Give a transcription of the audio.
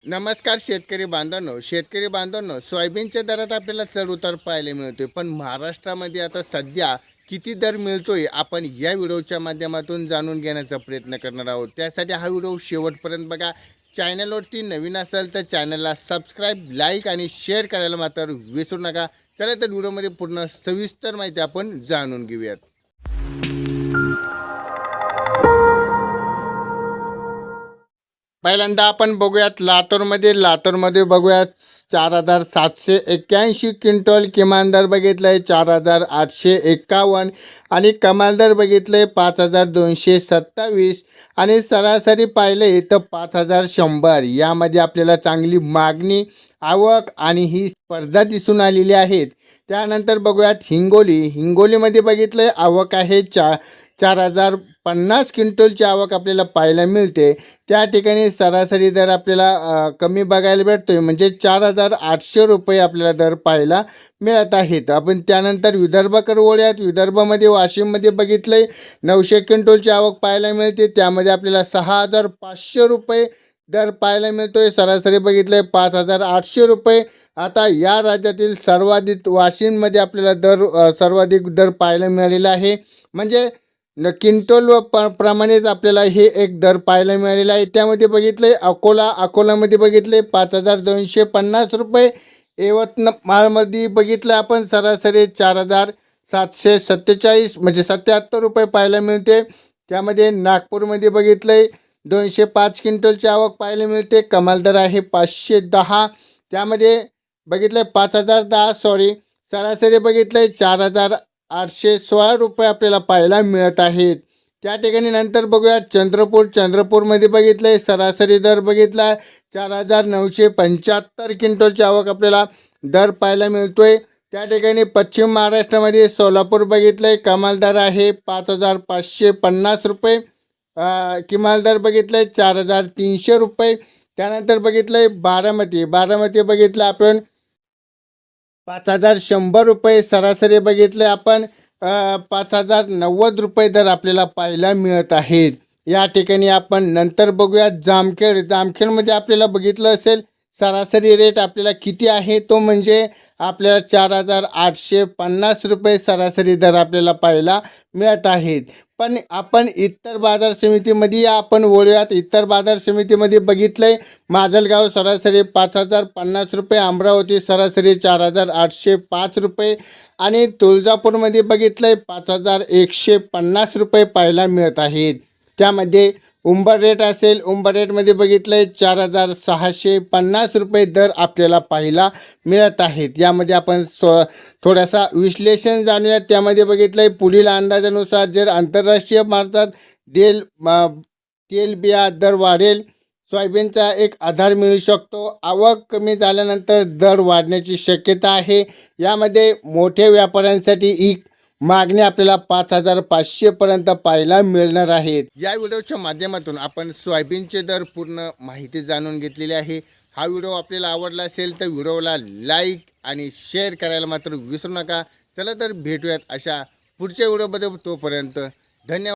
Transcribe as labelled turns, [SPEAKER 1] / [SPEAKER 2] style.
[SPEAKER 1] नमस्कार शेतकरी बांधवांनो, सोयाबीनच्या दरात आपल्याला चढ उतार पाहायला मिळतोय, पण महाराष्ट्रामध्ये आता सध्या किती दर मिळतोय आपण या व्हिडिओच्या माध्यमातून जाणून घेण्याचा प्रयत्न करणार आहोत। त्यासाठी हा व्हिडिओ शेवटपर्यंत बघा। चॅनलवरती नवीन असेल तर चॅनलला सबस्क्राईब, लाईक आणि शेअर करायला मात्र विसरू नका। चला तर व्हिडिओमध्ये पूर्ण सविस्तर माहिती आपण जाणून घेऊयात। पहिल्यांदा आपण बघूयात लातूरमध्ये बघूयात 4,781 क्विंटल किमान दर बघितलाय 4,851 आणि कमाल दर बघितले 5,227 आणि सरासरी पाहिले तर 5,100। यामध्ये आपल्याला चांगली मागणी, आवक आणि ही स्पर्धा दिसून आलेली आहेत। त्यानंतर बघूयात हिंगोलीमध्ये बघितले आवक आहे 4,050 क्विंटलची आवक आपल्याला पाहायला मिळते। त्या ठिकाणी सरासरी दर आपल्याला कमी बघायला भेटतोय, म्हणजे 4,800 रुपये आपल्याला दर पाहायला मिळत आहेत। आपण त्यानंतर विदर्भाकडे वळूयात। विदर्भामध्ये वाशिममध्ये बघितलंय 900 क्विंटलची आवक पाहायला मिळते। त्यामध्ये आपल्याला 6,500 रुपये दर पाहायला मिळतोय। सरासरी बघितलंय 5,800 रुपये। आता या राज्यातील सर्वाधिक वाशिममध्ये आपल्याला सर्वाधिक दर पाहायला मिळालेला आहे, म्हणजे क्विंटल प्रमाणेच आपल्याला हे एक दर पाहायला मिळालेला आहे। त्यामध्ये बघितले अकोलामध्ये बघितले 5,250 रुपये। यवतमाळमध्ये बघितलं आपण सरासरी 4,747 म्हणजे 77 रुपये पाहायला मिळते। त्यामध्ये नागपूरमध्ये बघितले 205 क्विंटलची आवक पाहायला मिळते। कमाल दर आहे 510। त्यामध्ये बघितले 5,010 सरासरी बघितले 4,816 रुपये आपल्याला पाहायला मिळत आहेत। त्या ठिकाणी नंतर बघूया चंद्रपूरमध्ये बघितले सरासरी दर बघितला 4,975 क्विंटलची आवक आपल्याला दर पाहायला मिळतोय। त्या ठिकाणी पश्चिम महाराष्ट्रामध्ये सोलापूर बघितले कमाल दर आहे 5,550 रुपये। किमान दर बघितले 4,300 रुपये। त्यानंतर बघितले बारामती बघितलं आपण 5,100 रुपये। सरासरी बघितले आपण 5,090 रुपये दर आपल्याला पाहायला मिळत आहेत। या ठिकाणी आपण नंतर बघूयात जामखेडमध्ये आपल्याला बघितलं असेल सरासरी रेट आपल्याला किती आहे, तो म्हणजे आपल्याला 4,850 रुपये सरासरी दर आपल्याला पाहायला मिळत आहेत। पण आपण इतर बाजार समितीमध्ये आपण वळूयात। इतर बाजार समितीमध्ये बघितलंय माजलगाव सरासरी 5,050 रुपये, अमरावती सरासरी 4,805 रुपये आणि तुळजापूरमध्ये बघितलंय 5,150 रुपये पाहायला मिळत आहेत। त्यामध्ये उंबररेटमध्ये बघितलंय 4,650 रुपये दर आपल्याला पाहायला मिळत आहेत। यामध्ये आपण थोडासा विश्लेषण जाणूया। त्यामध्ये बघितलंय पुढील अंदाजानुसार जर आंतरराष्ट्रीय मार्गात तेलबिया दर वाढेल, सोयाबीनचा एक आधार मिळू शकतो। आवक कमी झाल्यानंतर दर वाढण्याची शक्यता आहे। यामध्ये मोठ्या व्यापाऱ्यांसाठी ही मागणी आपल्याला 5,500 पर्यंत पाहायला मिळणार आहेत। या व्हिडिओच्या माध्यमातून आपण सोयाबीनचे दर पूर्ण माहिती जाणून घेतलेली आहे। हा व्हिडिओ आपल्याला आवडला असेल तर व्हिडिओला लाईक आणि शेअर करायला मात्र विसरू नका। चला तर भेटूयात अशा पुढच्या व्हिडिओमध्ये, तोपर्यंत धन्यवाद।